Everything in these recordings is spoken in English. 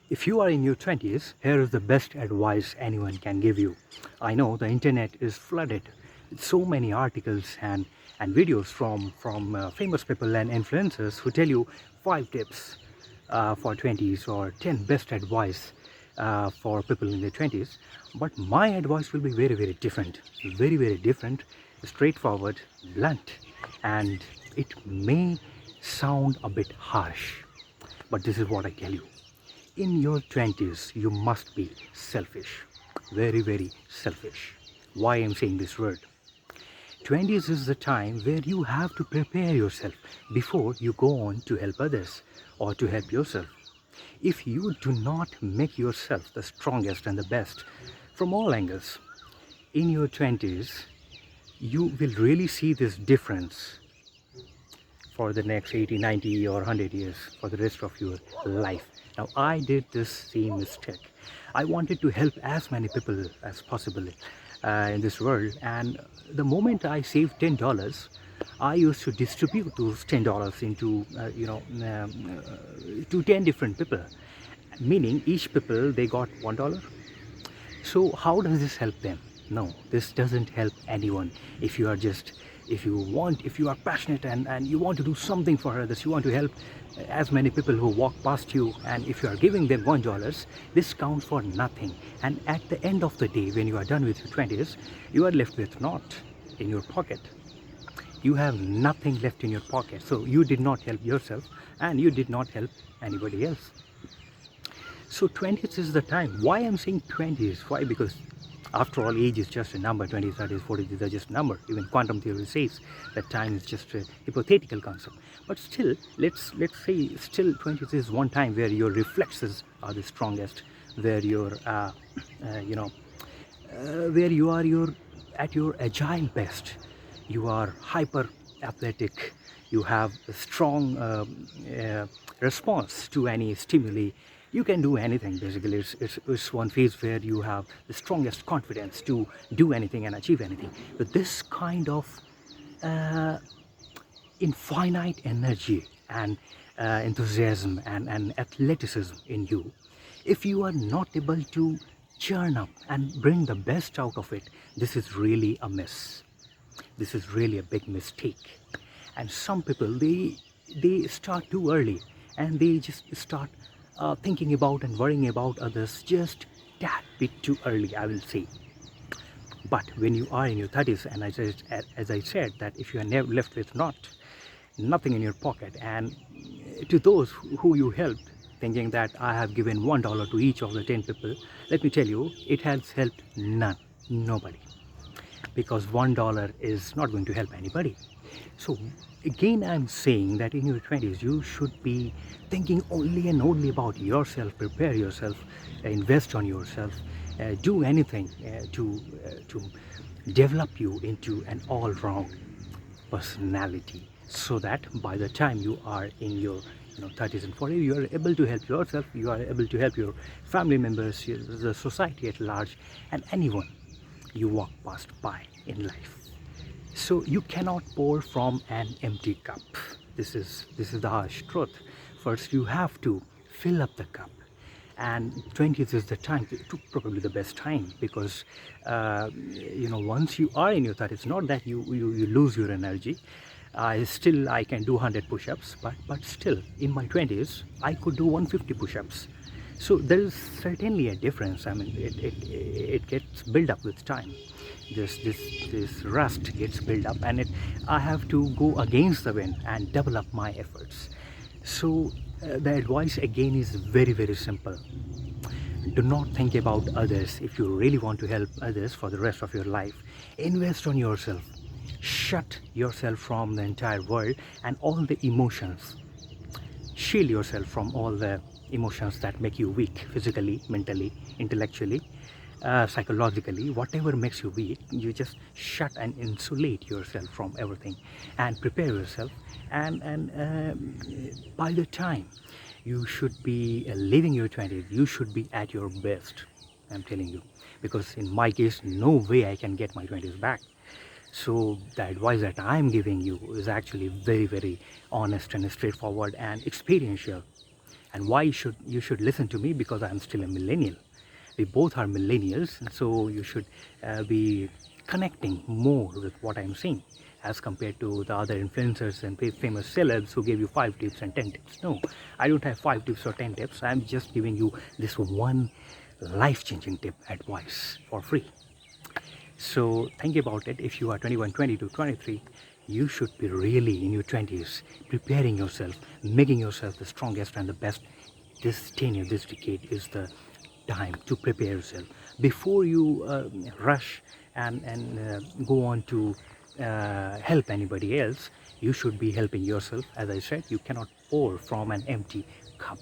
If you are in your 20s, here is the best advice anyone can give you. I know the internet is flooded with so many articles and videos from famous people and influencers who tell you 5 tips for 20s or 10 best advice for people in their 20s. But my advice will be very different, very different, straightforward, blunt, and it may sound a bit harsh, but this is what I tell you. In your 20s, you must be selfish, very selfish. Why I'm saying this word? 20s is the time where you have to prepare yourself before you go on to help others or to help yourself. If you do not make yourself the strongest and the best from all angles in your 20s, you will really see this difference for the next 80, 90 or 100 years for the rest of your life. Now, I did this same mistake. I wanted to help as many people as possible in this world, and the moment I saved $10, I used to distribute those $10 into to 10 different people, meaning each people they got $1. So how does this help them? No, this doesn't help anyone. If you are passionate and you want to do something for others, you want to help as many people who walk past you, and if you are giving them $1, this counts for nothing. And at the end of the day, when you are done with your 20s, you are left with naught in your pocket. You have nothing left in your pocket. So you did not help yourself and you did not help anybody else. So 20s is the time. Why I'm saying 20s? Why? Because after all, age is just a number. 20s, 30s, 40s are just a number. Even quantum theory says that time is just a hypothetical concept. But still, let's say still 20s is one time where your reflexes are the strongest, where you're where you are at your agile best. You are hyper athletic. You have a strong response to any stimuli. You can do anything. Basically, it's one phase where you have the strongest confidence to do anything and achieve anything. But this kind of infinite energy and enthusiasm and athleticism in you, if you are not able to churn up and bring the best out of it, this is really a miss. This is really a big mistake. And some people, they start too early and they just start thinking about and worrying about others just that bit too early, I will say. But when you are in your 30s, and as I said, that if you are never left with nothing in your pocket, and to those who you helped, thinking that I have given $1 to each of the 10 people, let me tell you, it has helped nobody, because $1 is not going to help anybody. So again, I'm saying that in your 20s, you should be thinking only and only about yourself. Prepare yourself, invest on yourself, do anything to develop you into an all-round personality, so that by the time you are in your 30s and 40s, you are able to help yourself, you are able to help your family members, the society at large, and anyone you walk past by in life. So you cannot pour from an empty cup. This is the harsh truth. First, you have to fill up the cup, and 20th is the time, probably the best time, because once you are in your 30s, it's not that you lose your energy. I can do 100 push-ups, but still in my 20s I could do 150 push-ups. So there is certainly a difference. I mean, it gets built up with time. This rust gets built up, and I have to go against the wind and double up my efforts. So the advice again is very simple. Do not think about others. If you really want to help others for the rest of your life, invest on yourself. Shut yourself from the entire world and all the emotions. Shield yourself from all the emotions that make you weak, physically, mentally, intellectually, psychologically. Whatever makes you weak, you just shut and insulate yourself from everything and prepare yourself. And by the time you should be living your 20s, you should be at your best, I'm telling you, because in my case, no way I can get my 20s back. So the advice that I'm giving you is actually very honest and straightforward and experiential. And why you should listen to me? Because I'm still a millennial. We both are millennials, and so you should be connecting more with what I'm saying as compared to the other influencers and famous celebs who gave you 5 tips and 10 tips. No, I don't have 5 tips or 10 tips. I'm just giving you this one life-changing tip advice for free. So think about it. If you are 21, 22, 23, you should be really in your 20s preparing yourself, making yourself the strongest and the best. This tenure, this decade is the time to prepare yourself before you rush and go on to help anybody else. You should be helping yourself. As I said, you cannot pour from an empty cup.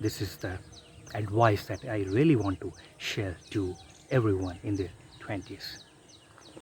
This is the advice that I really want to share to everyone in their 20s.